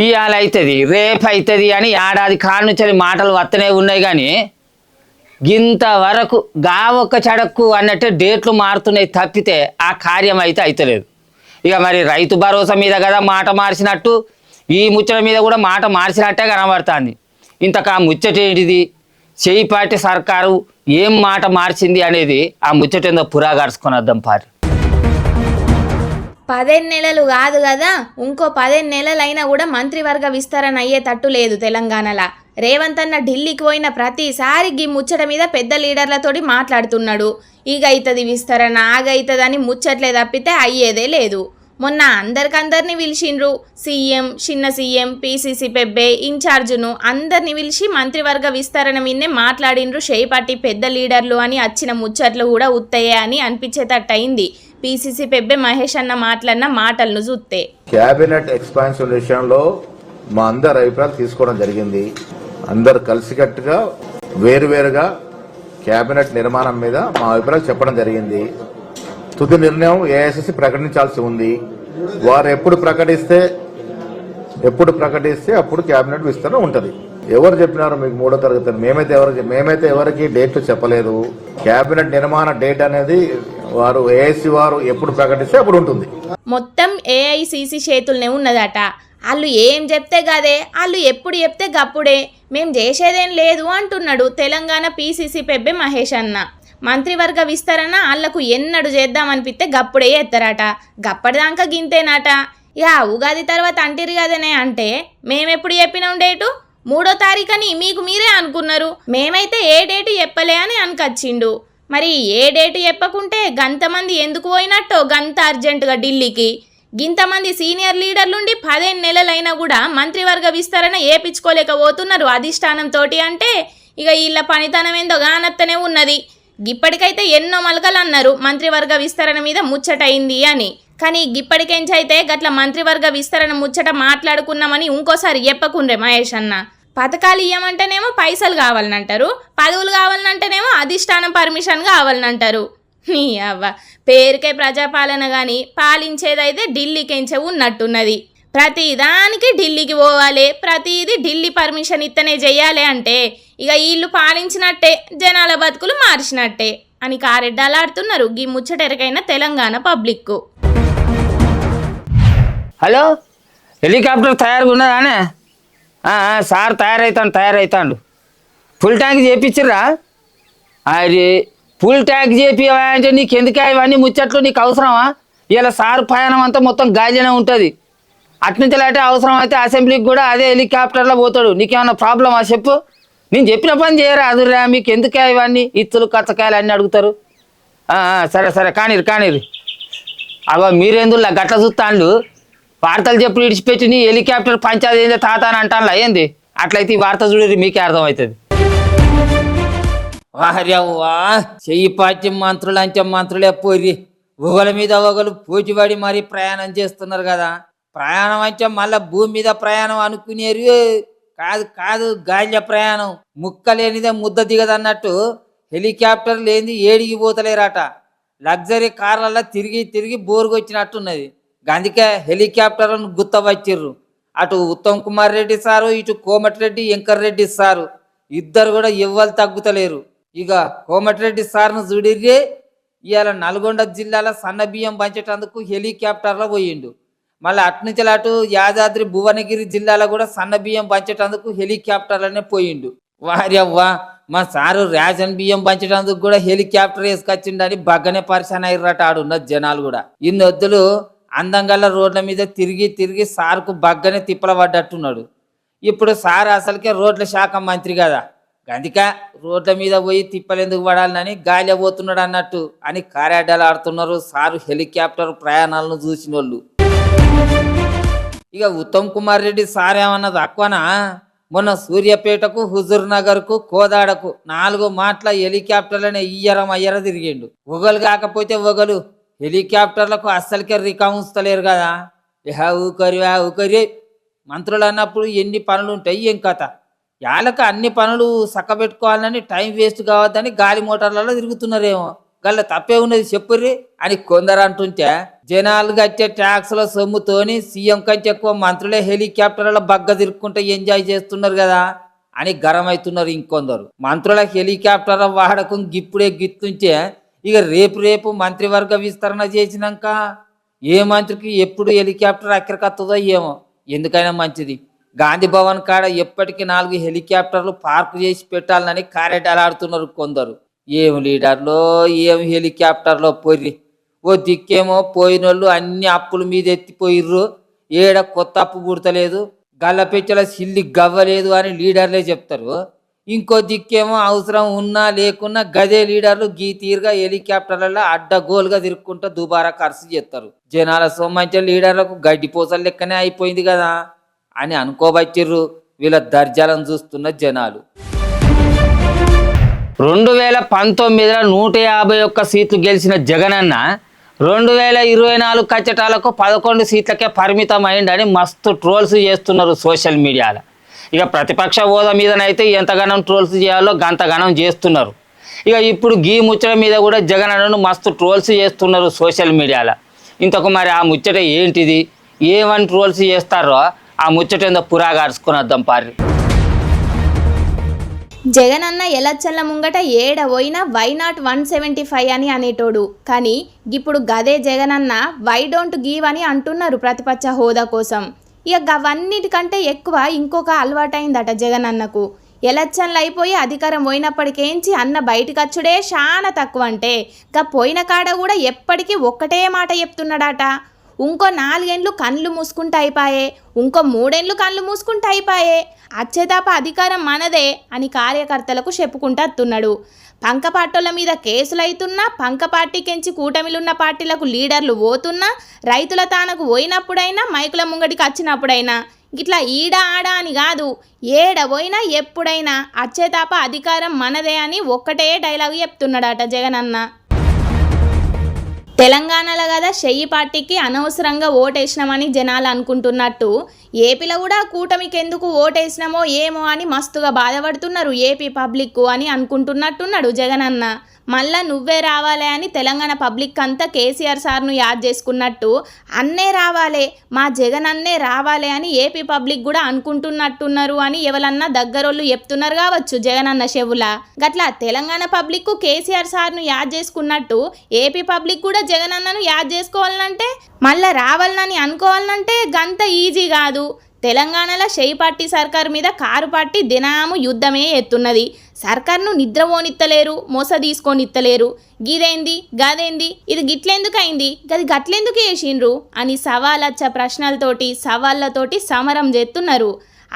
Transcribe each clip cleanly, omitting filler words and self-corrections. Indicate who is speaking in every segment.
Speaker 1: ఇవాళ అవుతుంది రేపు అవుతుంది అని ఏడాది కాళ్ళ నుంచి మాటలు వస్తూనే ఉన్నాయి. కానీ ఇంతవరకు గా ఒక్క చడక్కు అన్నట్టే డేట్లు మారుతున్నాయి తప్పితే ఆ కార్యం అయితే అవుతలేదు. ఇక మరి రైతు భరోసా మీద కదా మాట మార్చినట్టు ఈ ముచ్చట మీద కూడా మాట మార్చినట్టే కనబడుతుంది. ఇంతకా ముచ్చటేంటిది, చేయిపాటి సర్కారు ఏం మాట మార్చింది అనేది ఆ ముచ్చటేందో పురాగాడుచుకొని వద్దాం పారి.
Speaker 2: 15 నెలలు కాదు కదా, ఇంకో 15 నెలలైనా కూడా మంత్రివర్గ విస్తరణ అయ్యేటట్టు లేదు తెలంగాణలో. రేవంత్ అన్న ఢిల్లీకి పోయిన ప్రతిసారి ఈ ముచ్చట మీద పెద్ద లీడర్లతోటి మాట్లాడుతున్నాడు. ఈగ అవుతుంది విస్తరణ, ఆగవుతుంది అని ముచ్చట్లే తప్పితే అయ్యేదే లేదు. మొన్న అందరిని పిలిచిండ్రు. సీఎం, చిన్న సీఎం, పీసీసీ పెబ్బే, ఇన్ఛార్జును అందరిని పిలిచి మంత్రివర్గ విస్తరణ మీదనే మాట్లాడిండ్రు చేయిపట్టి పెద్ద లీడర్లు అని వచ్చిన ముచ్చట్లు కూడా ఉత్తయ్యే అని అనిపించేటట్టు అయింది. పీసీసీ పెబ్బే మహేష్ అన్న మాట్లాడిన మాటలను చూస్తే
Speaker 3: క్యాబినెట్ ఎక్స్పాన్షన్ విషయంలో మా అందరి అభిప్రాయాలు తీసుకోవడం జరిగింది. అందరు కలిసికట్టుగా వేరువేరుగా క్యాబినెట్ నిర్మాణం మీద మా అభిప్రాయాలు చెప్పడం జరిగింది. తుది నిర్ణయం ఏఐసిసి ప్రకటించాల్సి ఉంది. వారు ఎప్పుడు ప్రకటిస్తే అప్పుడు క్యాబినెట్ విస్తరణ ఉంటది. ఎవరు చెప్పినారు మీకు 3వ తరగతి? మేమైతే ఎవరికి డేట్లు చెప్పలేదు. క్యాబినెట్ నిర్మాణ డేట్ అనేది వారు ఏఐసి వారు ఎప్పుడు ప్రకటిస్తే అప్పుడు ఉంటుంది.
Speaker 2: మొత్తం ఏఐసిసి చేతుల్నే ఉన్నదట. వాళ్ళు ఏం చెప్తే గదే, వాళ్ళు ఎప్పుడు చెప్తే గప్పుడే, మేం చేసేదేం లేదు అంటున్నాడు తెలంగాణ పీసీసీ పెబ్బే మహేష్ అన్న. మంత్రివర్గ విస్తరణ వాళ్ళకు ఎన్నడు చేద్దామనిపిస్తే గప్పుడే ఎత్తారట. గప్పటిదాకా గింతేనట. ఇక ఉగాది తర్వాత అంటిరు కదనే అంటే మేమెప్పుడు చెప్పినాం డేటు 3వ తారీఖని మీకు మీరే అనుకున్నారు. మేమైతే ఏ డేటు చెప్పలే అని అనుకొచ్చిండు. మరి ఏ డేటు చెప్పకుంటే గంతమంది ఎందుకు పోయినట్టో గంత అర్జెంటుగా ఢిల్లీకి. గింతమంది సీనియర్ లీడర్లుండి 15 నెలలైనా కూడా మంత్రివర్గ విస్తరణ ఏపించుకోలేకపోతున్నారు అధిష్టానంతో. అంటే ఇక వీళ్ళ పనితనం ఏందో గానత్తనే ఉన్నది. ఇప్పటికైతే ఎన్నో మలకలు అన్నారు మంత్రివర్గ విస్తరణ మీద ముచ్చటైంది అని. కానీ ఇప్పటికెంచైతే గట్ల మంత్రివర్గ విస్తరణ ముచ్చట మాట్లాడుకున్నామని ఇంకోసారి చెప్పకుండ్రే మహేష్ అన్న. పథకాలు ఇవ్వమంటేనేమో పైసలు కావాలనంటారు, పదవులు కావాలనంటేనేమో అధిష్టానం పర్మిషన్ కావాలనంటారు. నీ అవ్వ పేరుకే ప్రజాపాలన కానీ పాలించేదైతే ఢిల్లీకెంచే ఉన్నట్టున్నది. ప్రతిదానికి ఢిల్లీకి పోవాలి, ప్రతిదీ ఢిల్లీ పర్మిషన్ ఇత్తనే చెయ్యాలి అంటే ఇక వీళ్ళు పాలించినట్టే, జనాల బతుకులు మార్చినట్టే అని కారెడ్డాలాడుతున్నారు ఈ ముచ్చటెరకైన తెలంగాణ పబ్లిక్.
Speaker 1: హలో, హెలికాప్టర్ తయారుగా ఉన్నదానే? సార్ తయారైతాడు. ఫుల్ ట్యాంక్ చేయించరా? అది ఫుల్ ట్యాంక్ చేపివా అంటే నీకు ఎందుకే ఇవన్నీ ముచ్చట్లు? నీకు అవసరమా? ఇలా సార్ ప్రయాణం అంతా మొత్తం గాలినే ఉంటుంది. అట్నుంచి అంటే అవసరం అయితే అసెంబ్లీకి కూడా అదే హెలికాప్టర్లో పోతాడు. నీకేమన్నా ప్రాబ్లమా చెప్పు? నేను చెప్పిన పని చేయరా? అదురా మీకు ఎందుకే ఇవన్నీ ఇత్తులు కచ్చకాయలు అన్నీ అడుగుతారు. సరే కానీరు. అవ మీరేందులా గట్ల చూస్తాండు? వార్తలు చెప్పుడు ఇడిచిపెట్టి నీ హెలికాప్టర్ పంచాది ఏందో తాత అని అంటానులా ఏంది? అట్లయితే ఈ వార్త చూడరు, మీకే అర్థమవుతుంది. వాహర్యవ్వా చెయ్యి పాచ్యం మంత్రులు అంచెం మంత్రులే పోరి ఒకల మీద ఒకరు పోటీపడి మరీ ప్రయాణం చేస్తున్నారు కదా. ప్రయాణం అంటే మళ్ళా భూమి మీద ప్రయాణం అనుకునేరు కాదు గాల్య ప్రయాణం. ముక్క లేనిదే ముద్ద దిగదన్నట్టు హెలికాప్టర్ లేనిది ఏడికి పోతలేరట. లగ్జరీ కార్లలో తిరిగి బోరుగొచ్చినట్టున్నది. అందుకే హెలికాప్టర్లను గుత్తవచ్చిర్రు. అటు ఉత్తమ్ కుమార్ రెడ్డి సారు, ఇటు కోమటిరెడ్డి వెంకటరెడ్డి సారు ఇద్దరు కూడా ఎవ్వరు తగ్గుతలేరు. ఇక కోమటిరెడ్డి సార్ను చూడిర్రే ఇవాళ నల్గొండ జిల్లాలో సన్న బియ్యం పంచేటందుకు హెలికాప్టర్లో పోయిండు. మళ్ళీ అట్నుంచి అటు యాదాద్రి భువనగిరి జిల్లాలో కూడా సన్న బియ్యం పంచేటందుకు హెలికాప్టర్లనే పోయిండు. వార్యవ్వా మా సారు రేషన్ బియ్యం పంచేటందుకు కూడా హెలికాప్టర్ వేసుకొచ్చిండని బగ్గనే పరిశాన్ అయ్యారట ఆడున్న జనాలు కూడా. ఇన్ని వద్దులు అందంగల్ల రోడ్ల మీద తిరిగి సార్కు బగ్గనే తిప్పల పడ్డట్టున్నాడు. ఇప్పుడు సార్ అసలుకే రోడ్ల శాఖ మంత్రి కదా, అందుకే రోడ్ల మీద పోయి తిప్పలేందుకు పడాలని గాలి పోతున్నాడు అన్నట్టు అని కారాడాలు ఆడుతున్నారు సారు హెలికాప్టర్ ప్రయాణాలను చూసిన వాళ్ళు. ఇక ఉత్తమ్ కుమార్ రెడ్డి సార్ ఏమన్నా తక్కువనా? మొన్న సూర్యాపేటకు, హుజూర్ నగర్కు, కోదాడకు 4 మాటల హెలికాప్టర్లనే అయ్యర తిరిగిండు. ఒగలు కాకపోతే ఒగలు హెలికాప్టర్లకు అస్సలకే రికాముస్తలేరు కదా. ఊకరి మంత్రులు అన్నప్పుడు ఎన్ని పనులు ఉంటాయి ఏం కథ. వాళ్ళకి అన్ని పనులు చక్కబెట్టుకోవాలని టైం వేస్ట్ కావద్దని గాలి మోటార్లలో తిరుగుతున్నారేమో. గల్ల తప్పే ఉన్నది చెప్పుర్రి అని కొందరు అంటుంటే జనాలు కట్టే ట్యాక్స్ల సొమ్ముతోని సీఎం కంటే ఎక్కువ మంత్రులే హెలికాప్టర్ల బగ్గ తిరుక్కుంటే ఎంజాయ్ చేస్తున్నారు కదా అని గరమవుతున్నారు ఇంకొందరు. మంత్రుల హెలికాప్టర్ల వాడకం గిప్పుడే గిత్తుంటే ఇక రేపు మంత్రివర్గ విస్తరణ చేసినాక ఏ మంత్రికి ఎప్పుడు హెలికాప్టర్ అక్కడికత్తదో ఏమో. ఎందుకైనా మంచిది గాంధీ భవన్ కాడ ఎప్పటికీ 4 హెలికాప్టర్లు పార్కు చేసి పెట్టాలని కారెటాలాడుతున్నారు కొందరు. ఏం లీడర్లో ఏం హెలికాప్టర్లో పొర్రి. ఓ దిక్కేమో పోయినోళ్ళు అన్ని అప్పుల మీద ఎత్తిపోయిర్రు, ఏడ కొత్త అప్పు పుడతలేదు, గల్లపెచ్చల సిల్లి గవ్వలేదు అని లీడర్లే చెప్తారు. ఇంకో దిక్కేమో అవసరం ఉన్నా లేకున్నా గదే లీడర్లు గీ తీరుగా హెలికాప్టర్లలో అడ్డగోలుగా తిరుక్కుంటూ దుబారా ఖర్చు చేస్తారు. జనాల సొమ్మంచే లీడర్లకు గడ్డిపోసలు లెక్కనే అయిపోయింది కదా అని అనుకోబచ్చిర్రు వీళ్ళ దర్జాలను చూస్తున్న జనాలు. 2019లో 151 సీట్లు గెలిచిన జగనన్న 2024 కచ్చటాలకు 11 సీట్లకే పరిమితం అయిందని మస్తు ట్రోల్స్ చేస్తున్నారు సోషల్ మీడియాలో. ఇక ప్రతిపక్ష హోదా మీదనైతే ఎంతగానో ట్రోల్స్ చేయాలో గంతగానం చేస్తున్నారు. ఇక ఇప్పుడు గీ ముచ్చట మీద కూడా జగనన్నను మస్తు ట్రోల్స్ చేస్తున్నారు సోషల్ మీడియాలో. ఇంతకు మరి ఆ ముచ్చట ఏంటిది, ఏమని ట్రోల్స్ చేస్తారో ఆ ముచ్చట ఏందో పురాగార్చుకుని వద్దాం పారి.
Speaker 2: జగనన్న ఎలచ్చల్ల ముంగట ఏడ పోయినా వై నాట్ 175 అని అనేటోడు. కానీ ఇప్పుడు గదే జగనన్న వై డోంట్ గివ్ అని అంటున్నారు ప్రతిపక్ష హోదా కోసం. ఇక గవన్నిటికంటే ఎక్కువ ఇంకొక అలవాటైందట జగనన్నకు. ఎలక్షన్లు అయిపోయి అధికారం పోయినప్పటికేంచి అన్న బయటకు వచ్చుడే చాలా తక్కువ. అంటే గా పోయిన కాడ కూడా ఎప్పటికీ ఒక్కటే మాట చెప్తున్నాడట. ఇంకో 4 ఏళ్ళు కళ్ళు మూసుకుంటూ అయిపోయే, ఇంకో 3 ఏళ్ళు కళ్ళు మూసుకుంటూ అయిపోయే, అచ్చేదాప అధికారం మనదే అని కార్యకర్తలకు చెప్పుకుంటూ వస్తున్నాడు. పంక పార్టీల మీద కేసులు అవుతున్నా, పంక పార్టీకెంచి కూటమిలున్న పార్టీలకు లీడర్లు పోతున్నా, రైతుల తానకు పోయినప్పుడైనా, మైకుల ముంగడికి వచ్చినప్పుడైనా, ఇట్లా ఈడ ఆడ అని కాదు, ఏడ పోయినా ఎప్పుడైనా అచ్చేదాప అధికారం మనదే అని ఒక్కటే డైలాగు చెప్తున్నాడట జగనన్న. తెలంగాణలో కదా షెయ్యి పార్టీకి అనవసరంగా ఓటేసినామని జనాలు అనుకుంటున్నట్టు ఏపీలో కూడా కూటమికి ఎందుకు ఓటేసినామో ఏమో అని మస్తుగా బాధపడుతున్నారు ఏపీ పబ్లిక్ అని అనుకుంటున్నట్టున్నాడు జగనన్న. మళ్ళా నువ్వే రావాలే అని తెలంగాణ పబ్లిక్ అంతా కేసీఆర్ సార్ను యాద్ చేసుకున్నట్టు అన్నే రావాలే, మా జగన్ అన్నే రావాలే అని ఏపీ పబ్లిక్ కూడా అనుకుంటున్నట్టున్నారు అని ఎవరన్నా దగ్గరోళ్ళు చెప్తున్నారు కావచ్చు జగనన్న చెవుల. గట్లా తెలంగాణ పబ్లిక్ కేసీఆర్ సార్ను యాద్ చేసుకున్నట్టు ఏపీ పబ్లిక్ కూడా జగనన్నను యాద్ చేసుకోవాలంటే, మళ్ళా రావాలని అనుకోవాలంటే గంత ఈజీ కాదు. తెలంగాణలో షెయ్యి పార్టీ సర్కారు మీద కారు పార్టీ దినాము యుద్ధమే ఎత్తున్నది. సర్కార్ను నిద్రపోనిత్తలేరు, మోస తీసుకొనిత్తలేరు. గిదేంది గదేంది, ఇది గిట్లెందుకు అయింది, గది గట్లెందుకు వేసిండ్రు అని సవాలచ్చ ప్రశ్నలతోటి సవాళ్ళతోటి సమరం చేస్తున్నారు.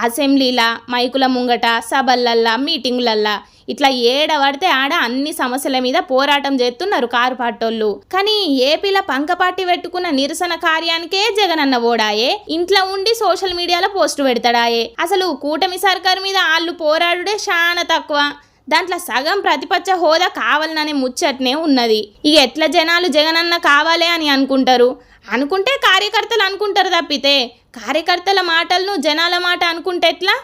Speaker 2: అసెంబ్లీలా, మైకుల ముంగట, సభలల్లా, మీటింగులల్లా ఇట్లా ఏడ పడితే ఆడ అన్ని సమస్యల మీద పోరాటం చేస్తున్నారు కారు పార్టోళ్ళు. కానీ ఏపీలో పంక పార్టీ పెట్టుకున్న నిరసన కార్యానికే జగనన్న ఓడాయే, ఇంట్లో ఉండి సోషల్ మీడియాలో పోస్టు పెడతాడాయే. అసలు కూటమి సర్కారు మీద వాళ్ళు పోరాడుడే చాలా తక్కువ. దాంట్లో సగం ప్రతిపక్ష హోదా కావాలనే ముచ్చట్నే ఉన్నది. ఇక ఎట్లా జనాలు జగనన్న కావాలే అని అనుకుంటే కార్యకర్తలు అనుకుంటారు తప్పితే కార్యకర్తల మాటలను జనాల మాట అనుకుంటే ఎట్లా?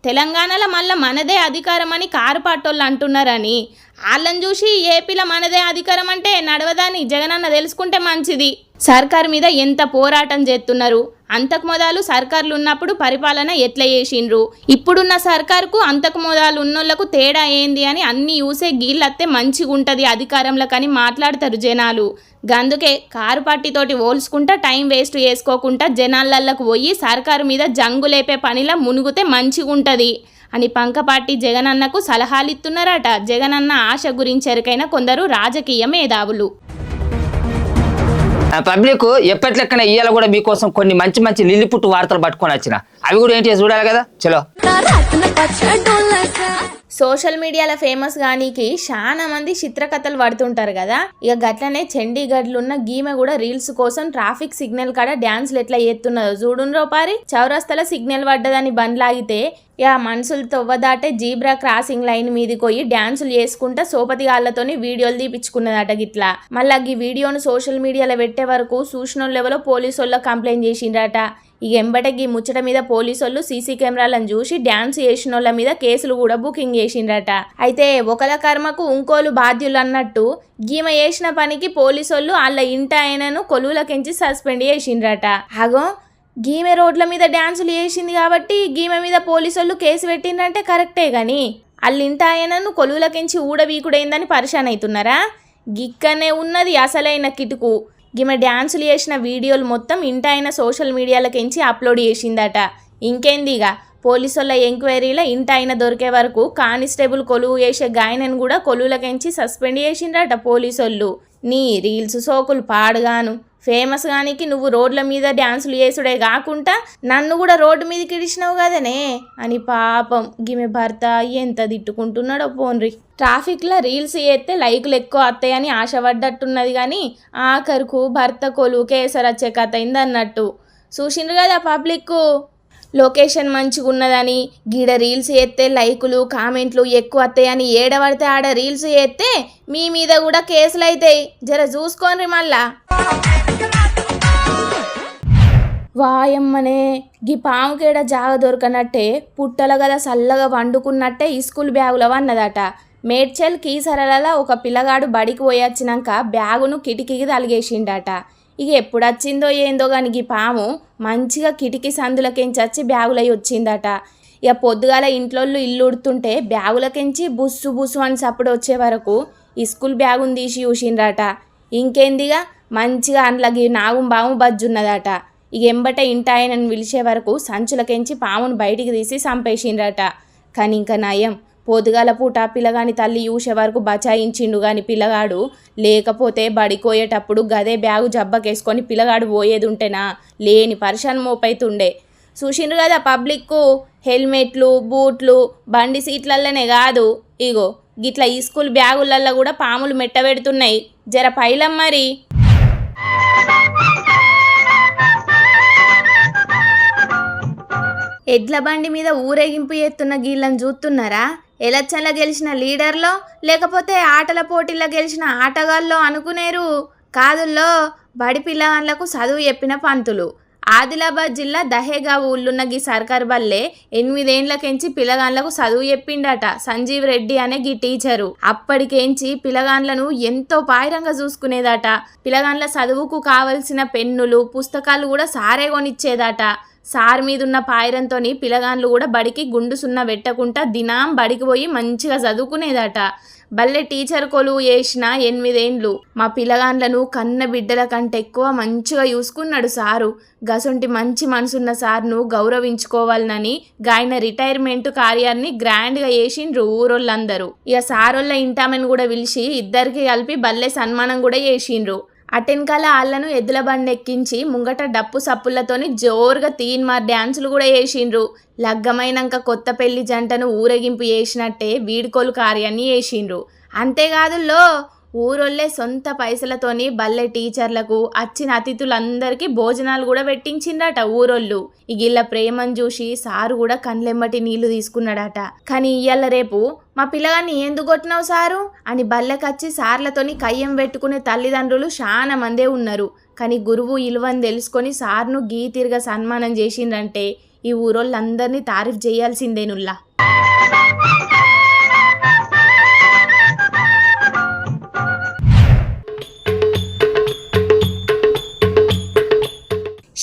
Speaker 2: తెలంగాణలో మళ్ళీ మనదే అధికారం అని కారు పార్టోళ్ళు అంటున్నారని వాళ్ళని చూసి ఏపీలో మనదే అధికారం అంటే నడవదని జగనన్న తెలుసుకుంటే మంచిది. సర్కారు మీద ఎంత పోరాటం చేస్తున్నారు, అంతకు మొదలు సర్కార్లు ఉన్నప్పుడు పరిపాలన ఎట్లా చేసిండ్రు, ఇప్పుడున్న సర్కారుకు అంతకు మొదలు ఉన్నోళ్లకు తేడా ఏంది అని అన్ని యూసే గీళ్ళత్తే మంచిగా ఉంటుంది అధికారంలో కానీ మాట్లాడతారు జనాలు. గందుకే కారు పార్టీతోటి పోల్చుకుంటా టైం వేస్ట్ చేసుకోకుండా జనాలకు పోయి సర్కారు మీద జంగు లేపే పనిలా మునుగుతే మంచిగా ఉంటుంది అని పంక పార్టీ జగనన్నకు సలహాలు ఇస్తున్నారట. జగనన్న ఆశ గురించి ఎరుకైన కొందరు రాజకీయ మేధావులు.
Speaker 1: పబ్లిక్ ఎప్పటిలెక్కన ఇయ్యాల కూడా మీకోసం కొన్ని మంచి మంచి లిల్లిపుట్టు వార్తలు పట్టుకొని వచ్చిన, అవి కూడా ఏంటి చూడాలి కదా. చలో.
Speaker 2: సోషల్ మీడియాలో ఫేమస్ గానీకి చాలా మంది చిత్రకథలు పడుతుంటారు కదా. ఇక గట్లనే చండీగఢ్లో ఉన్న గీమె కూడా రీల్స్ కోసం ట్రాఫిక్ సిగ్నల్ కాడ డ్యాన్స్లు ఎట్లా చేస్తున్నదో చూడుండ్రో పారి. చౌరస్తల సిగ్నల్ పడ్డదని బండ్లాగితే ఇక మనుషులు తొవ్వదాటే జీబ్రా క్రాసింగ్ లైన్ మీదకి పోయి డ్యాన్సులు చేసుకుంటా సోపతిగాళ్లతోని వీడియోలు తీపించుకున్నదట. గిట్లా మళ్ళీ ఈ వీడియోను సోషల్ మీడియాలో పెట్టే వరకు చూసినోళ్ళు ఎవరో పోలీసు వాళ్ళకి కంప్లైంట్ చేసిండ్రట. ఇక ఎంబటకి ముచ్చట మీద పోలీసు వాళ్ళు సీసీ కెమెరాలను చూసి డ్యాన్స్ చేసిన వాళ్ళ మీద కేసులు కూడా బుకింగ్ చేసిండ్రట. అయితే ఒకల కర్మకు ఇంకోలు బాధ్యులు అన్నట్టు గీమ చేసిన పనికి పోలీసు వాళ్ళు వాళ్ళ ఇంట ఆయనను కొలువులకించి సస్పెండ్ చేసిండ్రట. అగో గీమె రోడ్ల మీద డ్యాన్సులు చేసింది కాబట్టి గీమె మీద పోలీసు వాళ్ళు కేసు పెట్టిండ్రంటే కరెక్టే కానీ వాళ్ళ ఇంట ఆయనను కొలువులకించి ఊడబీకుడైందని పరిశాన్ అవుతున్నారా? గిక్కనే ఉన్నది అసలైన కిటుకు. ఈమె డ్యాన్సులు చేసిన వీడియోలు మొత్తం ఇంటాయన సోషల్ మీడియాలకించి అప్లోడ్ చేసిందట. ఇంకేందిగా పోలీసు వాళ్ళ ఎంక్వైరీలో ఇంటాయన దొరికే వరకు కానిస్టేబుల్ కొలువు చేసే గాయనను కూడా కొలువులకించి సస్పెండ్ చేసిండ్రట పోలీసు వాళ్ళు. నీ రీల్స్ సోకులు పాడుగాను ఫేమస్ గానికి నువ్వు రోడ్ల మీద డ్యాన్సులు చేసుడే కాకుండా నన్ను కూడా రోడ్డు మీదకి ఇడిచినావు కదనే అని పాపం గిమె భర్త ఎంత తిట్టుకుంటున్నాడో పోన్రి. ట్రాఫిక్లో రీల్స్ చేస్తే లైకులు ఎక్కువ వస్తాయని ఆశపడ్డట్టున్నది కానీ ఆఖరుకు భర్త కొలువు కేసరి వచ్చే కథ అయింది అన్నట్టు. చూసిండ్రు కదా పబ్లిక్ లొకేషన్ మంచిగా ఉన్నదని గీడ రీల్స్ చేస్తే లైకులు కామెంట్లు ఎక్కువ వస్తాయని ఏడబడితే ఆడ రీల్స్ చేస్తే మీ మీద కూడా కేసులు అవుతాయి. జర చూసుకోండి మళ్ళా. వాయమ్మనే గీ పాముకేడ జాగ దొరకనట్టే పుట్టల గదా చల్లగా వండుకున్నట్టే స్కూల్ బ్యాగులో అన్నదట. మేడ్చల్ కీసరలలో ఒక పిల్లగాడు బడికి పోయొచ్చినాక బ్యాగును కిటికీకి తలిగేసిండట. ఇక ఎప్పుడు వచ్చిందో ఏందో కానీ ఈ పాము మంచిగా కిటికీ సందులకెంచి వచ్చి బ్యాగులై వచ్చిందట. ఇక పొద్దుగాల ఇంట్లోళ్ళు ఇల్లు ఉడుతుంటే బ్యాగులకెంచి బుస్సు బుస్సు అని సప్పుడు వచ్చే వరకు ఈ స్కూల్ బ్యాగును తీసి చూసిండ్రట. ఇంకేందిగా మంచిగా అందులోకి నాగం బాము బజ్జున్నదట. ఇక ఎంబట ఇంటాయనని పిలిచే వరకు సంచులకెంచి పామును బయటికి తీసి చంపేసిండ్రట. కానీ ఇంకా నయం పొద్దుగాల పూట పిల్లగాని తల్లి చూసే వరకు బచాయించిండు కానీ పిల్లగాడు లేకపోతే బడికోయేటప్పుడు గదే బ్యాగు జబ్బకేసుకొని పిల్లగాడు పోయేది ఉంటేనా లేని పరిశాన్ మోపైతుండే. చూసిండ్రు కదా పబ్లిక్కు హెల్మెట్లు బూట్లు బండి సీట్లల్లనే కాదు ఇగో గిట్లా ఈ స్కూల్ బ్యాగులల్లో కూడా పాములు మెట్టబెడుతున్నాయి. జర పైలం మరి. ఎడ్ల బండి మీద ఊరేగింపు ఎత్తున్న గీళ్ళని చూస్తున్నారా? ఎలక్షన్లో గెలిచిన లీడర్లో లేకపోతే ఆటల పోటీల్లో గెలిచిన ఆటగాళ్ళలో అనుకునేరు కాదుల్లో బడి పిల్లగాళ్ళకు చదువు చెప్పిన పంతులు. ఆదిలాబాద్ జిల్లా దహేగా ఊళ్ళున్న గీ సర్కార్ బల్లే 8 ఏండ్లకెంచి పిల్లగాళ్ళకు చదువు చెప్పిండట సంజీవ్ రెడ్డి అనే గీ టీచరు. అప్పటికేంచి పిల్లగాళ్ళను ఎంతో పాయిరంగా చూసుకునేదట. పిల్లగాళ్ళ చదువుకు కావలసిన పెన్నులు పుస్తకాలు కూడా సారే కొనిచ్చేదట. సార్ మీదున్న పాయిరంతో పిల్లగాళ్ళు కూడా బడికి గుండు సున్న పెట్టకుండా దినాం బడికి పోయి మంచిగా చదువుకునేదట. బల్లె టీచర్ కొలువు చేసిన 8 ఏండ్లు మా పిల్లగాళ్ళను కన్న బిడ్డల కంటే ఎక్కువ మంచిగా చూసుకున్నాడు సారు. గసొంటి మంచి మనసున్న సార్ను గౌరవించుకోవాలని గాయన రిటైర్మెంట్ కార్యాన్ని గ్రాండ్గా చేసిండ్రు ఊరోళ్ళందరూ. ఇక సారోళ్ళ ఇంటామెను కూడా పిలిచి ఇద్దరికి కలిపి బల్లె సన్మానం కూడా చేసిండ్రు. అటెన్కాల ఆళ్లను ఎద్దుల బండి ఎక్కించి ముంగట డప్పు సప్పులతోని జోరుగా తీన్మార్ డ్యాన్సులు కూడా చేసిండ్రు. లగ్గమైనాక కొత్త పెళ్లి జంటను ఊరేగింపు చేసినట్టే వీడ్కోలు కార్యాన్ని చేసిండ్రు. అంతేకాదుల్లో ఊరోళ్ళే సొంత పైసలతోని బల్లె టీచర్లకు వచ్చిన అతిథులందరికీ భోజనాలు కూడా పెట్టించిండట ఊరోళ్ళు. ఇగిళ్ళ ప్రేమను చూసి సారు కూడా కండ్లెమ్మటి నీళ్లు తీసుకున్నాడట. కానీ ఇయ్యాల రేపు మా పిల్లగాన్ని ఎందుకు కొట్టినావు సారు అని బల్లెకచ్చి సార్లతోని కయ్యం పెట్టుకునే తల్లిదండ్రులు చాలా మందే ఉన్నారు. కానీ గురువు ఇలువని తెలుసుకొని సార్ను గీతిరిగా సన్మానం చేసిండ్రంటే ఈ ఊరోళ్ళందరినీ తారీఫ్ చేయాల్సిందేనుల్లా.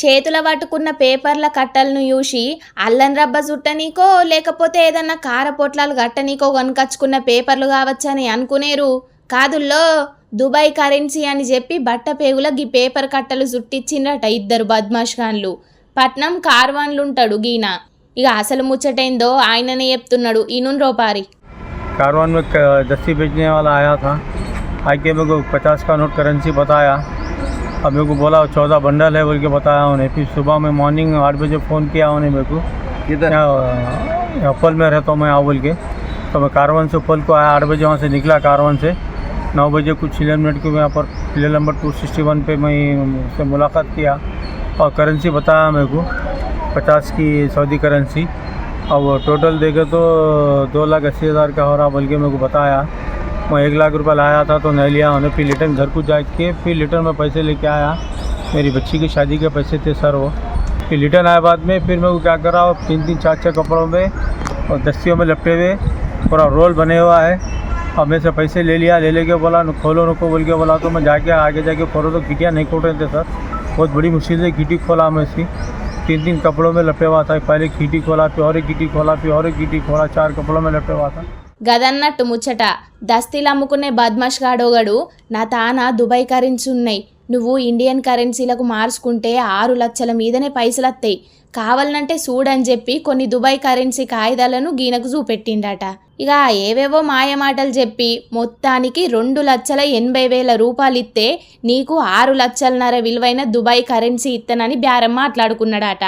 Speaker 2: చేతుల పట్టుకున్న పేపర్ల కట్టలను చూసి అల్లం రబ్బ చుట్టనీకో లేకపోతే ఏదన్నా కార పొట్లాలు గట్టనీకో కొనుకొచ్చుకున్న పేపర్లు కావచ్చని అనుకునేరు కాదుల్లో దుబాయ్ కరెన్సీ అని చెప్పి బట్ట పేగుల గీ పేపర్ కట్టలు చుట్టిచ్చిండ్రట 2 బద్మాష్ ఖాన్లు. పట్నం కార్వాన్లుంటాడు గీన. ఇక అసలు ముచ్చటైందో ఆయననే చెప్తున్నాడు. ఇనున్ రోపారి.
Speaker 4: कारवान में दस्ती बेचने वाला आया था, आके मेरे को 50 का नोट करेंसी बताया. अब मेरे को बोला 14 बंडल है बोल के बताया उन्हें. फिर सुबह में मॉर्निंग 8 बजे फ़ोन किया उन्हें मेरे को. किधर अप्पल में रहता हूँ मैं आओ बोल के. तो मैं कारवान से अप्पल को आया. 8 बजे वहाँ से निकला कारवान से. 9 बजे कुछ 11 मिनट को यहाँ पर पिलर नंबर 261 पे मैं उससे मुलाकात किया और करेंसी बताया मेरे को 50 की सऊदी करेंसी. अब टोटल देखे तो 2,80,000 का हो रहा बोल के मेरे को बताया. मैं 1 लाख रुपये लाया था तो नहीं लिया उन्हें. फिर रिटर्न घर को जाके फिर रिटर्न में पैसे लेके आया. मेरी बच्ची की शादी के पैसे थे सर वो. फिर रिटर्न आए बाद में फिर मेरे को क्या करा, 3-3 4-6 कपड़ों में और दस्तियों में लपटे हुए पूरा रोल बने हुआ है। अब मेरे से पैसे ले लिया, ले लेके बोला खोलो नको बोल के बोला, तो मैं जाके आगे जाके खोलो तो गिटियाँ नहीं खोल रहे थे सर। बहुत बड़ी मुश्किल से गिटी खोला मैं इसकी, 3-3 कपड़ों में लपटे हुआ था। पहले गिटी खोला, फिर और एक गिटी खोला, फिर और एक गिटी खोला, 4 कपड़ों में लपटे हुआ था।
Speaker 2: గదన్నట్టు ముచ్చట దస్తీలు అమ్ముకునే బద్మాష్ గాడోగడు నా తాన దుబాయ్ కరెన్సీ ఉన్నాయి, నువ్వు ఇండియన్ కరెన్సీలకు మార్చుకుంటే 6 లక్షల మీదనే పైసలు వస్తాయి, కావాలనంటే చూడని చెప్పి కొన్ని దుబాయ్ కరెన్సీ కాగితాలను గీనకు చూపెట్టిండట. ఇక ఏవేవో మాయమాటలు చెప్పి మొత్తానికి 2,80,000 రూపాయలు ఇస్తే నీకు 6 లక్షలన్నర విలువైన దుబాయ్ కరెన్సీ ఇత్తనని బేరం మాట్లాడుకున్నాడట.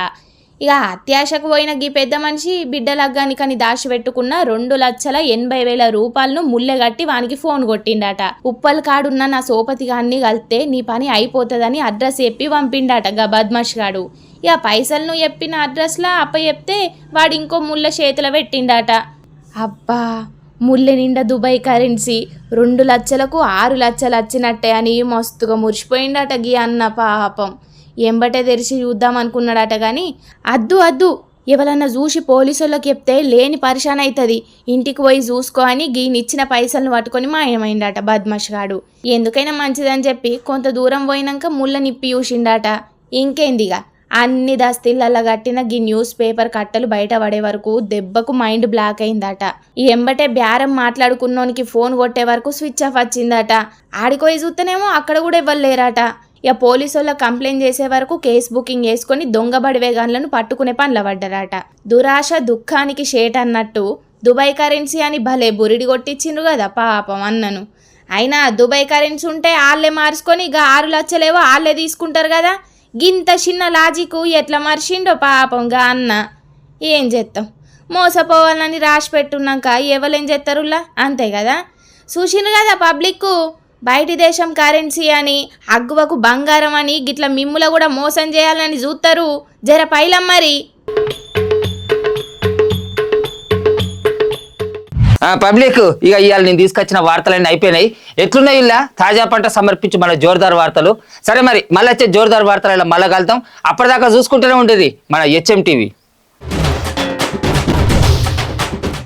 Speaker 2: ఇక అత్యాశకు పోయిన గీ పెద్ద మనిషి బిడ్డ లగ్గానికని దాచిపెట్టుకున్న 2,80,000 రూపాయలను ముల్లెగట్టి వానికి ఫోన్ కొట్టిండట. ఉప్పల్ కాడున్న నా సోపతి గాన్ని కలిస్తే నీ పని అయిపోతుందని అడ్రస్ చెప్పి పంపిండట గా బద్మాష్ గాడు. ఇక పైసలను చెప్పిన అడ్రస్లా అప్ప చెప్తే వాడు ఇంకో ముళ్ళ చేతిలో పెట్టిండట. అబ్బా, ముళ్ళె నిండా దుబాయ్ కరెన్సీ 2 లక్షలకు 6 లక్షలు వచ్చినట్టే అని మస్తుగా మురిసిపోయిండట గీ అన్న. పాపం ఎంబటే తెరిచి చూద్దాం అనుకున్నాడట. కానీ అద్దు ఎవరన్నా చూసి పోలీసులకు చెప్తే లేని పరిశాన్ అవుతుంది, ఇంటికి పోయి చూసుకో అని గీనిచ్చిన పైసలను పట్టుకొని మాయమైండట బద్మాష్ గాడు. ఎందుకైనా మంచిదని చెప్పి కొంత దూరం పోయినాక ముళ్ళ నిప్పి చూసిండట. ఇంకేందిగా అన్ని దస్తీళ్ళల్లో కట్టిన గీ న్యూస్ పేపర్ కట్టలు బయట పడే వరకు దెబ్బకు మైండ్ బ్లాక్ అయిందట. ఈ ఎంబటే బేరం మాట్లాడుకున్నోనికి ఫోన్ కొట్టే వరకు స్విచ్ ఆఫ్ వచ్చిందట. ఆడిపోయి చూస్తేనేమో అక్కడ కూడా ఇవ్వలేరట. ఇక పోలీసు వాళ్ళకి కంప్లైంట్ చేసే వరకు కేసు బుకింగ్ చేసుకొని దొంగ బడివేగాన్లను పట్టుకునే పనుల పడ్డారట. దురాశ దుఃఖానికి షేట్ అన్నట్టు దుబాయ్ కరెన్సీ అని భలే బురిడి కొట్టించిండ్రు కదా పాపం అన్నను. అయినా దుబాయ్ కరెన్సీ ఉంటే వాళ్ళే మార్చుకొని ఇక 6 లక్షలేవో వాళ్ళే తీసుకుంటారు కదా. గింత చిన్న లాజిక్ ఎట్లా మర్చిండో పాపం గా అన్న. ఏం చేస్తాం, మోసపోవాలని రాసి పెట్టున్నాక ఎవరేం చేస్తారులా, అంతే కదా. చూసిండ్రు కదా పబ్లిక్, బయటి దేశం కరెన్సీ అని అగ్గువకు బంగారం అని గిట్ల మిమ్ముల కూడా మోసం చేయాలని చూస్తారు. జర పైలం మరి.
Speaker 1: పబ్లిక్ ఇక ఇవాళ నేను తీసుకొచ్చిన వార్తలన్నీ అయిపోయినాయి. ఎట్లున్నాయి ఇలా తాజా పంట సమర్పించి మన జోర్దార్ వార్తలు. సరే మరి మళ్ళీ వచ్చే జోర్దార్ వార్తలు మళ్ళీ కలుద్దాం. అప్పటిదాకా చూసుకుంటూనే ఉంటుంది మన HM TV.